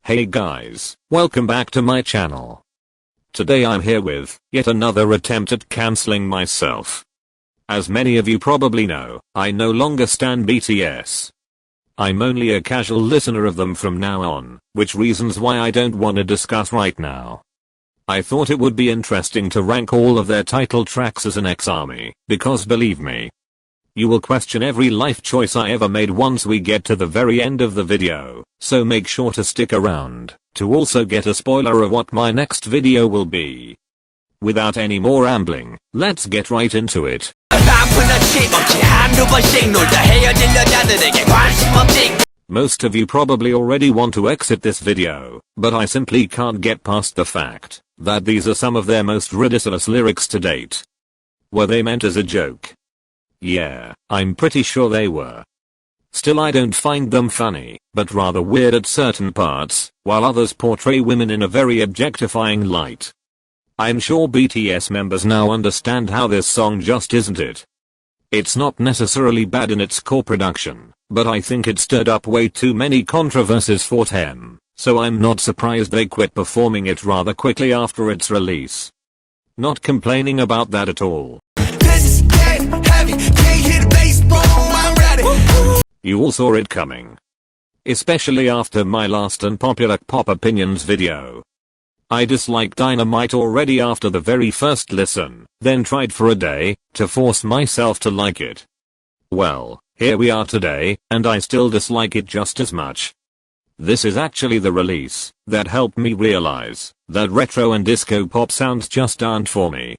Hey guys, welcome back to my channel. Today I'm here with yet another attempt at cancelling myself. As many of you probably know, I no longer stan BTS. I'm only a casual listener of them from now on, which reasons why I don't want to discuss right now. I thought it would be interesting to rank all of their title tracks as an ex-ARMY, because believe me, you will question every life choice I ever made once we get to the very end of the video, so make sure to stick around to also get a spoiler of what my next video will be. Without any more rambling, let's get right into it. Most of you probably already want to exit this video, but I simply can't get past the fact that these are some of their most ridiculous lyrics to date. Were they meant as a joke? Yeah, I'm pretty sure they were. Still, I don't find them funny, but rather weird at certain parts, while others portray women in a very objectifying light. I'm sure BTS members now understand how this song just isn't it. It's not necessarily bad in its core production, but I think it stirred up way too many controversies for them, so I'm not surprised they quit performing it rather quickly after its release. Not complaining about that at all. You all saw it coming. Especially after my last unpopular pop opinions video. I disliked Dynamite already after the very first listen, then tried for a day to force myself to like it. Well, here we are today, and I still dislike it just as much. This is actually the release that helped me realize that retro and disco pop sounds just aren't for me.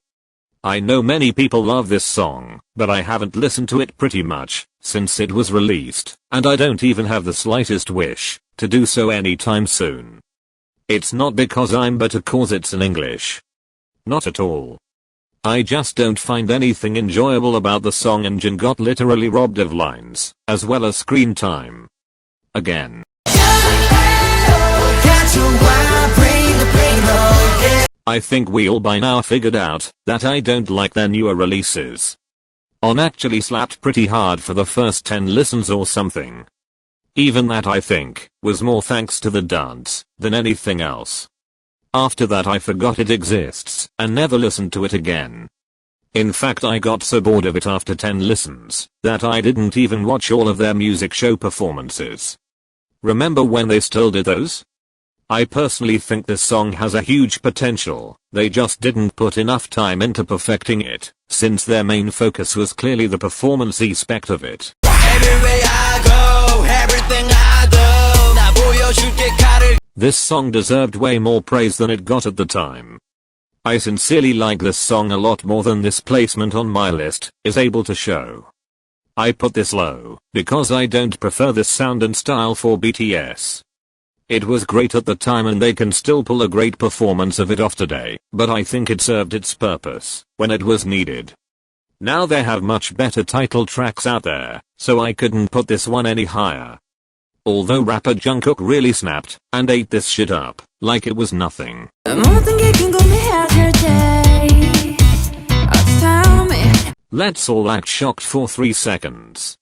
I know many people love this song, but I haven't listened to it pretty much since it was released, and I don't even have the slightest wish to do so anytime soon. It's not because I'm bitter cause it's in English. Not at all. I just don't find anything enjoyable about the song, and Jin got literally robbed of lines, as well as screen time. Again. I think we all by now figured out that I don't like their newer releases. On actually slapped pretty hard for the first 10 listens or something. Even that I think was more thanks to the dance than anything else. After that I forgot it exists and never listened to it again. In fact, I got so bored of it after 10 listens that I didn't even watch all of their music show performances. Remember when they still did those? I personally think this song has a huge potential, they just didn't put enough time into perfecting it, since their main focus was clearly the performance aspect of it. This song deserved way more praise than it got at the time. I sincerely like this song a lot more than this placement on my list is able to show. I put this low because I don't prefer this sound and style for BTS. It was great at the time and they can still pull a great performance of it off today, but I think it served its purpose when it was needed. Now they have much better title tracks out there, so I couldn't put this one any higher. Although rapper Jungkook really snapped and ate this shit up like it was nothing. Let's all act shocked for 3 seconds.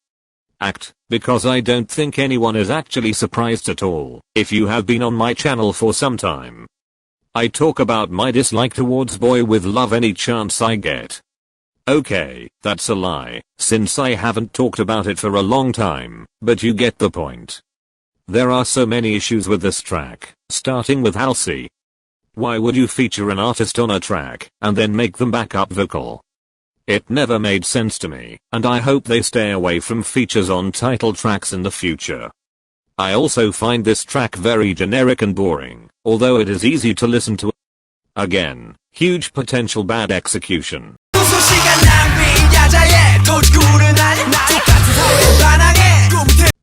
Act, because I don't think anyone is actually surprised at all if you have been on my channel for some time. I talk about my dislike towards Boy With Love any chance I get. Okay, that's a lie, since I haven't talked about it for a long time, but you get the point. There are so many issues with this track, starting with Halsey. Why would you feature an artist on a track and then make them backup vocal? It never made sense to me, and I hope they stay away from features on title tracks in the future. I also find this track very generic and boring, although it is easy to listen to. Again, huge potential bad execution.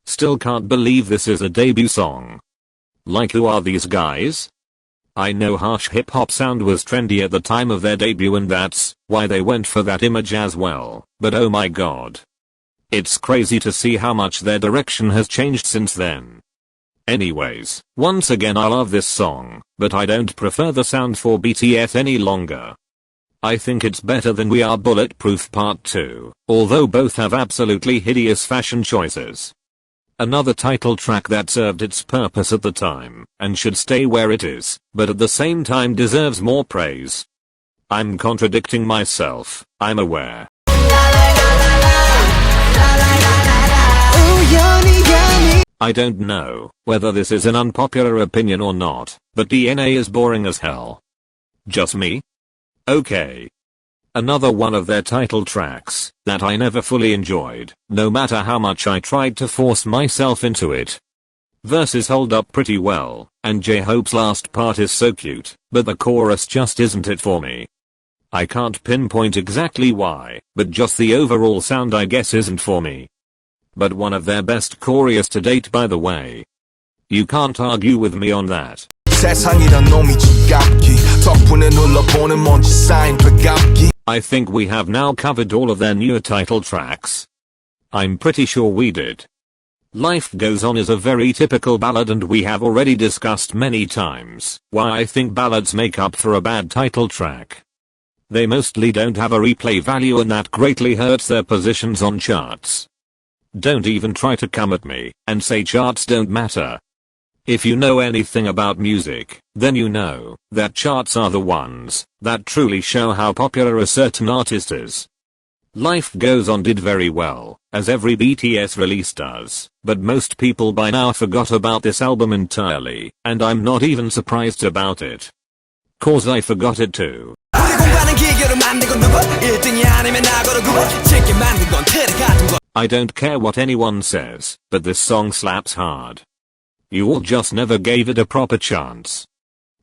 Still can't believe this is a debut song. Like, who are these guys? I know harsh hip hop sound was trendy at the time of their debut and that's why they went for that image as well, but oh my god. It's crazy to see how much their direction has changed since then. Anyways, once again I love this song, but I don't prefer the sound for BTS any longer. I think it's better than We Are Bulletproof Part 2, although both have absolutely hideous fashion choices. Another title track that served its purpose at the time and should stay where it is, but at the same time deserves more praise. I'm contradicting myself, I'm aware. I don't know whether this is an unpopular opinion or not, but DNA is boring as hell. Just me? Okay. Another one of their title tracks that I never fully enjoyed, no matter how much I tried to force myself into it. Verses hold up pretty well, and J-Hope's last part is so cute, but the chorus just isn't it for me. I can't pinpoint exactly why, but just the overall sound I guess isn't for me. But one of their best choruses to date by the way. You can't argue with me on that. I think we have now covered all of their newer title tracks. I'm pretty sure we did. Life Goes On is a very typical ballad and we have already discussed many times why I think ballads make up for a bad title track. They mostly don't have a replay value and that greatly hurts their positions on charts. Don't even try to come at me and say charts don't matter. If you know anything about music, then you know that charts are the ones that truly show how popular a certain artist is. Life Goes On did very well, as every BTS release does, but most people by now forgot about this album entirely, and I'm not even surprised about it. 'Cause I forgot it too. I don't care what anyone says, but this song slaps hard. You all just never gave it a proper chance.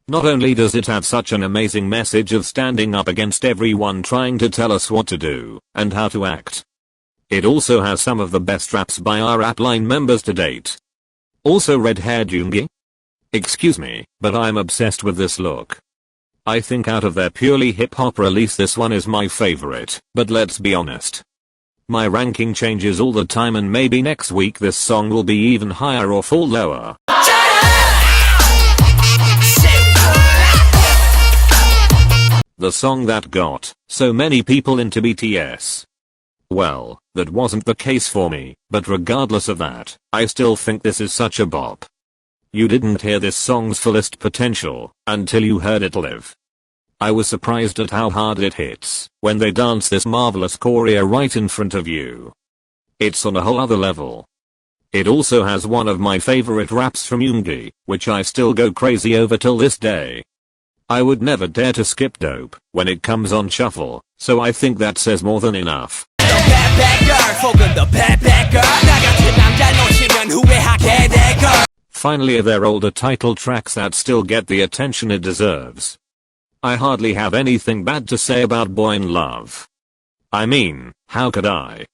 Not only does it have such an amazing message of standing up against everyone trying to tell us what to do and how to act. It also has some of the best raps by our rap line members to date. Also red-haired Yoongi? Excuse me, but I'm obsessed with this look. I think out of their purely hip-hop release this one is my favorite, but let's be honest. My ranking changes all the time and maybe next week this song will be even higher or fall lower. The song that got so many people into BTS. Well, that wasn't the case for me, but regardless of that, I still think this is such a bop. You didn't hear this song's fullest potential until you heard it live. I was surprised at how hard it hits when they dance this marvelous choreo right in front of you. It's on a whole other level. It also has one of my favorite raps from Yoongi, which I still go crazy over till this day. I would never dare to skip Dope when it comes on shuffle, so I think that says more than enough. Finally, their older title tracks that still get the attention it deserves. I hardly have anything bad to say about Boy in Love. I mean, how could I?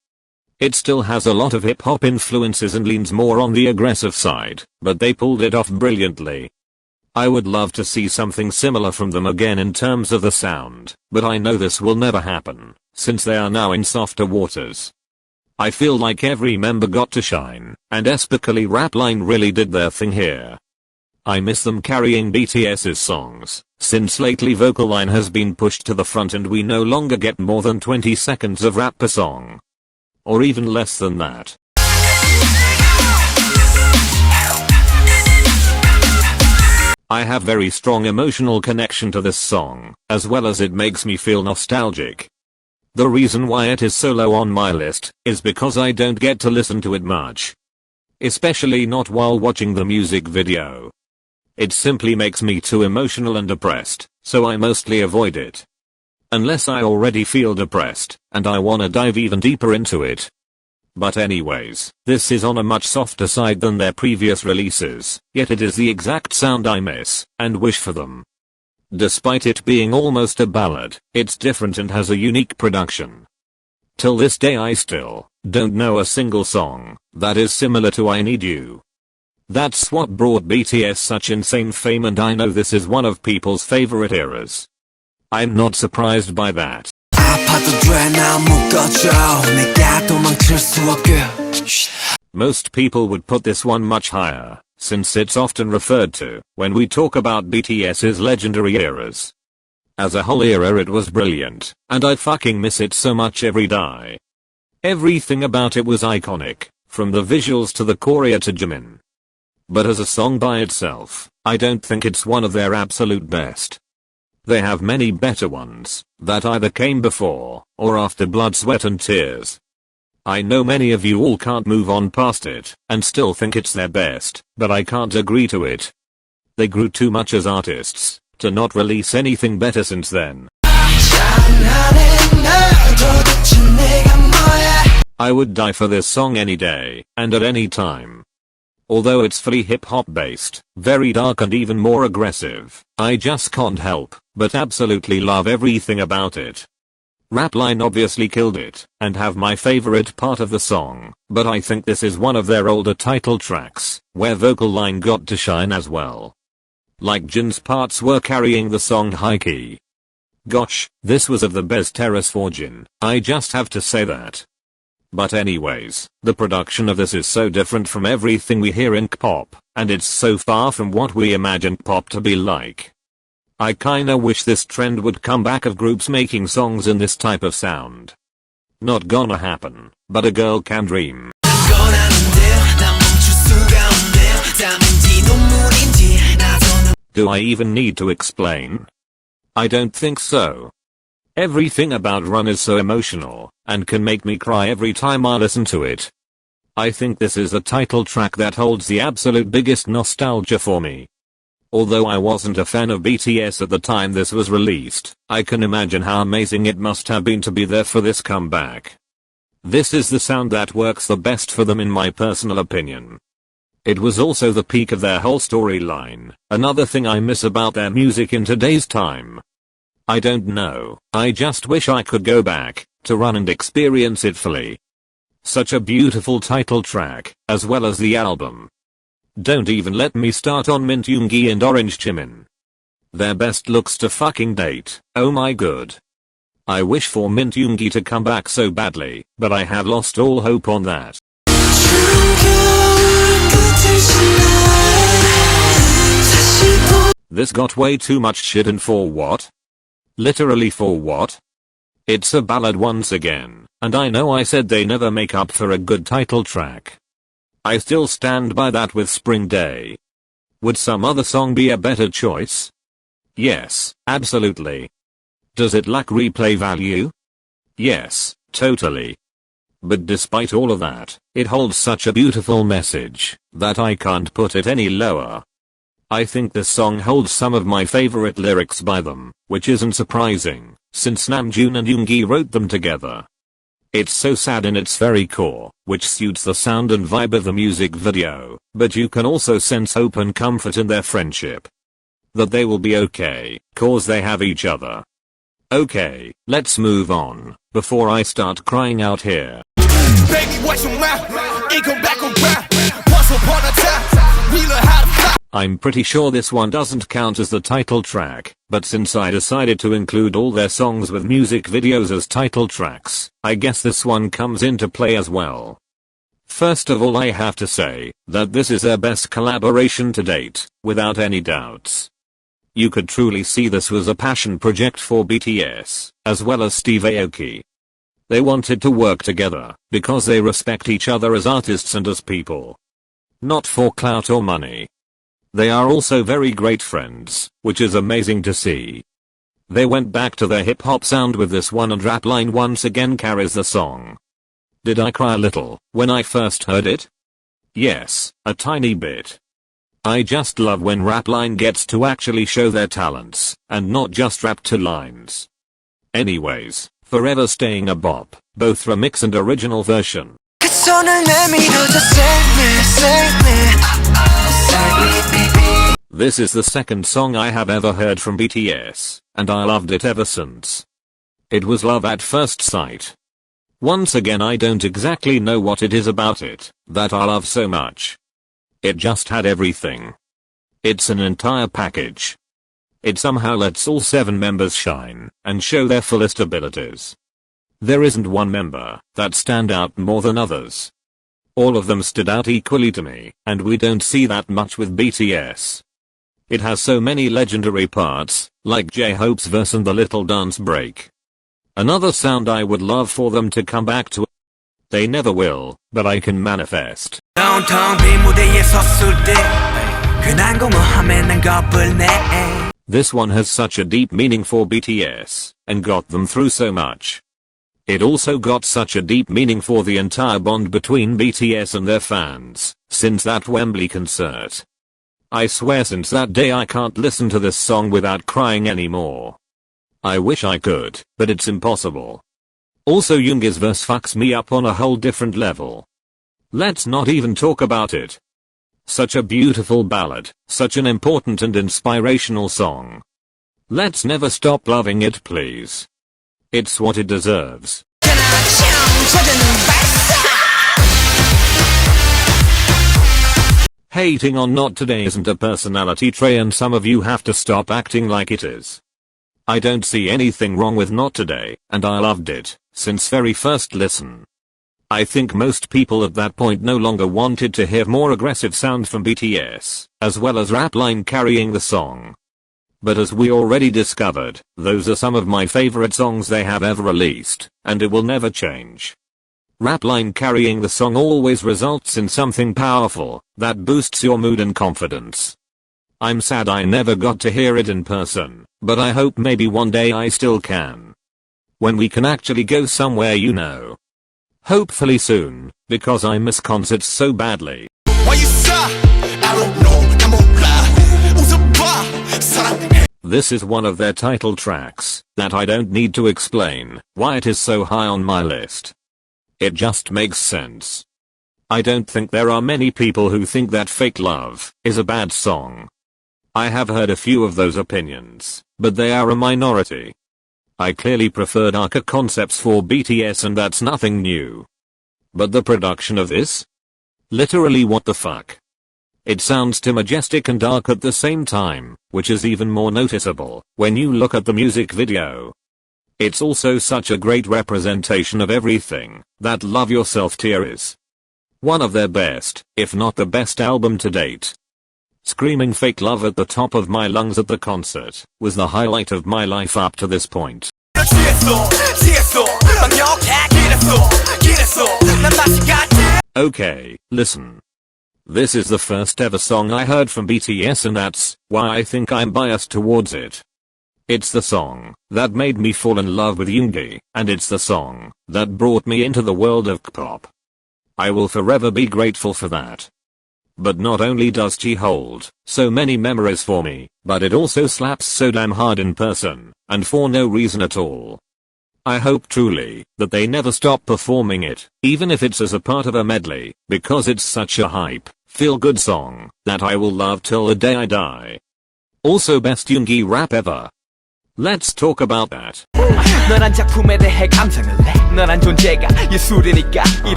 It still has a lot of hip hop influences and leans more on the aggressive side, but they pulled it off brilliantly. I would love to see something similar from them again in terms of the sound, but I know this will never happen, since they are now in softer waters. I feel like every member got to shine, and especially Rap Line really did their thing here. I miss them carrying BTS's songs, since lately Vocal Line has been pushed to the front and we no longer get more than 20 seconds of rap per song. Or even less than that. I have very strong emotional connection to this song, as well as it makes me feel nostalgic. The reason why it is so low on my list is because I don't get to listen to it much. Especially not while watching the music video. It simply makes me too emotional and depressed, so I mostly avoid it. Unless I already feel depressed, and I wanna dive even deeper into it. But anyways, this is on a much softer side than their previous releases, yet it is the exact sound I miss, and wish for them. Despite it being almost a ballad, it's different and has a unique production. Till this day I still don't know a single song that is similar to I Need You. That's what brought BTS such insane fame and I know this is one of people's favorite eras. I'm not surprised by that. Most people would put this one much higher, since it's often referred to when we talk about BTS's legendary eras. As a whole era it was brilliant, and I fucking miss it so much every day. Everything about it was iconic. from the visuals to the choreo to Jimin. But as a song by itself, I don't think it's one of their absolute best. They have many better ones that either came before or after Blood, Sweat and Tears. I know many of you all can't move on past it and still think it's their best, but I can't agree to it. They grew too much as artists to not release anything better since then. I would die for this song any day and at any time. Although it's fully hip-hop based, very dark and even more aggressive, I just can't help but absolutely love everything about it. Rap line obviously killed it and have my favorite part of the song, but I think this is one of their older title tracks where vocal line got to shine as well. Like Jin's parts were carrying the song high key. Gosh, this was of the best terrace for Jin, I just have to say that. But anyways, the production of this is so different from everything we hear in K-pop, and it's so far from what we imagined pop to be like. I kinda wish this trend would come back of groups making songs in this type of sound. Not gonna happen, but a girl can dream. Do I even need to explain? I don't think so. Everything about Run is so emotional and can make me cry every time I listen to it. I think this is the title track that holds the absolute biggest nostalgia for me. Although I wasn't a fan of BTS at the time this was released, I can imagine how amazing it must have been to be there for this comeback. This is the sound that works the best for them in my personal opinion. It was also the peak of their whole storyline, another thing I miss about their music in today's time. I don't know, I just wish I could go back to Run and experience it fully. Such a beautiful title track, as well as the album. Don't even let me start on Mint Yoongi and Orange Jimin. Their best looks to fucking date, oh my god. I wish for Mint Yoongi to come back so badly, but I have lost all hope on that. This got way too much shit and for what? Literally for what? It's a ballad once again, and I know I said they never make up for a good title track. I still stand by that with Spring Day. Would some other song be a better choice? Yes, absolutely. Does it lack replay value? Yes, totally. But despite all of that, it holds such a beautiful message that I can't put it any lower. I think this song holds some of my favorite lyrics by them, which isn't surprising, since Namjoon and Yoongi wrote them together. It's so sad in its very core, which suits the sound and vibe of the music video, but you can also sense hope and comfort in their friendship. That they will be okay, cause they have each other. Okay, let's move on, before I start crying out here. Baby, watch your mouth. It come back around. Once upon a time, we learned how to fly. I'm pretty sure this one doesn't count as the title track, but since I decided to include all their songs with music videos as title tracks, I guess this one comes into play as well. First of all, I have to say that this is their best collaboration to date, without any doubts. You could truly see this was a passion project for BTS, as well as Steve Aoki. They wanted to work together because they respect each other as artists and as people. Not for clout or money. They are also very great friends, which is amazing to see. They went back to their hip hop sound with this one, and rap line once again carries the song. Did I cry a little when I first heard it? Yes, a tiny bit. I just love when rap line gets to actually show their talents and not just rap to lines. Anyways, Forever staying a bop, both remix and original version. This is the second song I have ever heard from BTS, and I loved it ever since. It was love at first sight. Once again, I don't exactly know what it is about it that I love so much. It just had everything. It's an entire package. It somehow lets all 7 members shine and show their fullest abilities. There isn't one member that stand out more than others. All of them stood out equally to me, and we don't see that much with BTS. It has so many legendary parts, like J-Hope's verse and the little dance break. Another sound I would love for them to come back to. They never will, but I can manifest. This one has such a deep meaning for BTS, and got them through so much. It also got such a deep meaning for the entire bond between BTS and their fans, since that Wembley concert. I swear since that day I can't listen to this song without crying anymore. I wish I could, but it's impossible. Also Yoongi's verse fucks me up on a whole different level. Let's not even talk about it. Such a beautiful ballad, such an important and inspirational song. Let's never stop loving it, please. It's what it deserves. Hating on Not Today isn't a personality trait, and some of you have to stop acting like it is. I don't see anything wrong with Not Today, and I loved it, since very first listen. I think most people at that point no longer wanted to hear more aggressive sound from BTS, as well as rap line carrying the song. But as we already discovered, those are some of my favorite songs they have ever released, and it will never change. Rap line carrying the song always results in something powerful, that boosts your mood and confidence. I'm sad I never got to hear it in person, but I hope maybe one day I still can. When we can actually go somewhere, you know. Hopefully soon, because I miss concerts so badly. This is one of their title tracks, that I don't need to explain why it is so high on my list. It just makes sense. I don't think there are many people who think that Fake Love is a bad song. I have heard a few of those opinions, but they are a minority. I clearly preferred AOKI concepts for BTS, and that's nothing new. But the production of this? Literally what the fuck? It sounds too majestic and dark at the same time, which is even more noticeable when you look at the music video. It's also such a great representation of everything that Love Yourself tier is. One of their best, if not the best album to date. Screaming Fake Love at the top of my lungs at the concert was the highlight of my life up to this point. Okay, listen. This is the first ever song I heard from BTS, and that's why I think I'm biased towards it. It's the song that made me fall in love with Yoongi, and it's the song that brought me into the world of K-pop. I will forever be grateful for that. But not only does she hold so many memories for me, but it also slaps so damn hard in person, and for no reason at all. I hope truly that they never stop performing it, even if it's as a part of a medley, because it's such a hype, feel-good song that I will love till the day I die. Also best Yoongi rap ever. Let's talk about that.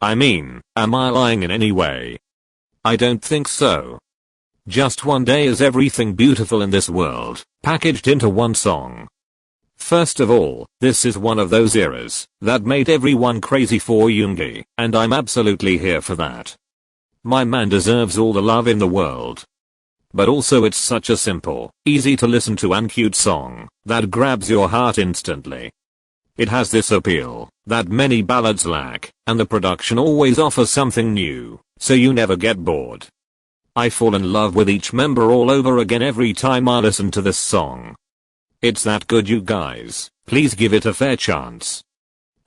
I mean, am I lying in any way? I don't think so. Just one day is everything beautiful in this world, packaged into one song. First of all, this is one of those eras that made everyone crazy for Yoongi, and I'm absolutely here for that. My man deserves all the love in the world. But also it's such a simple, easy to listen to and cute song that grabs your heart instantly. It has this appeal that many ballads lack, and the production always offers something new, so you never get bored. I fall in love with each member all over again every time I listen to this song. It's that good, you guys. Please give it a fair chance.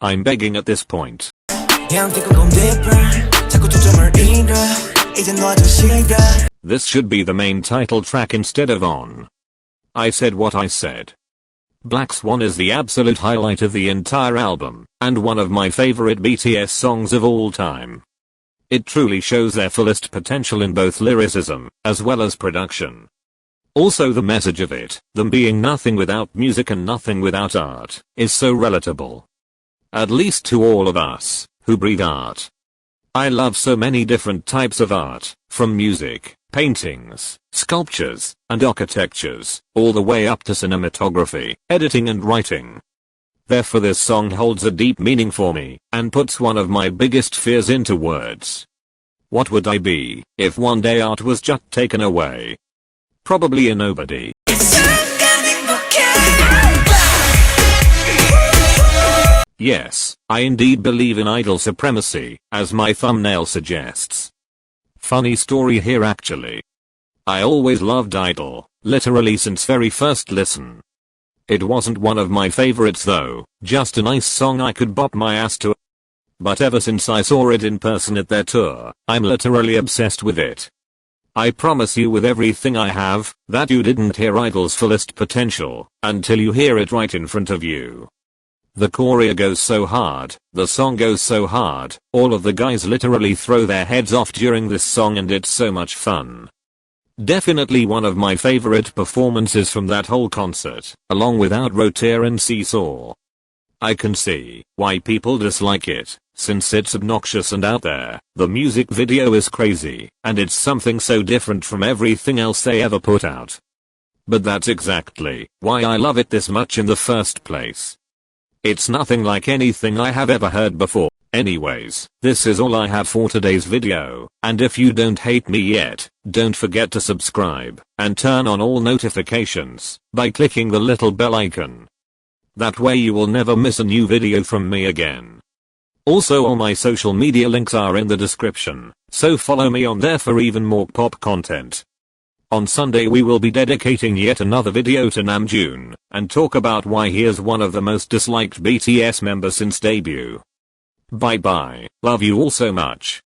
I'm begging at this point. This should be the main title track instead of On. I said what I said. Black Swan is the absolute highlight of the entire album, and one of my favorite BTS songs of all time. It truly shows their fullest potential in both lyricism, as well as production. Also the message of it, them being nothing without music and nothing without art, is so relatable. At least to all of us, who breathe art. I love so many different types of art, from music, paintings, sculptures, and architectures, all the way up to cinematography, editing and writing. Therefore this song holds a deep meaning for me, and puts one of my biggest fears into words. What would I be, if one day art was just taken away? Probably a nobody. Yes, I indeed believe in idol supremacy, as my thumbnail suggests. Funny story here actually. I always loved idol, literally since very first listen. It wasn't one of my favorites though, just a nice song I could bop my ass to. But ever since I saw it in person at their tour, I'm literally obsessed with it. I promise you with everything I have, that you didn't hear idol's fullest potential, until you hear it right in front of you. The choreo goes so hard, the song goes so hard, all of the guys literally throw their heads off during this song and it's so much fun. Definitely one of my favorite performances from that whole concert, along with Outroteer and Seesaw. I can see why people dislike it, since it's obnoxious and out there, the music video is crazy, and it's something so different from everything else they ever put out. But that's exactly why I love it this much in the first place. It's nothing like anything I have ever heard before. Anyways, this is all I have for today's video, and if you don't hate me yet, don't forget to subscribe, and turn on all notifications, by clicking the little bell icon. That way you will never miss a new video from me again. Also all my social media links are in the description, so follow me on there for even more pop content. On Sunday we will be dedicating yet another video to Namjoon, and talk about why he is one of the most disliked BTS members since debut. Bye bye, love you all so much.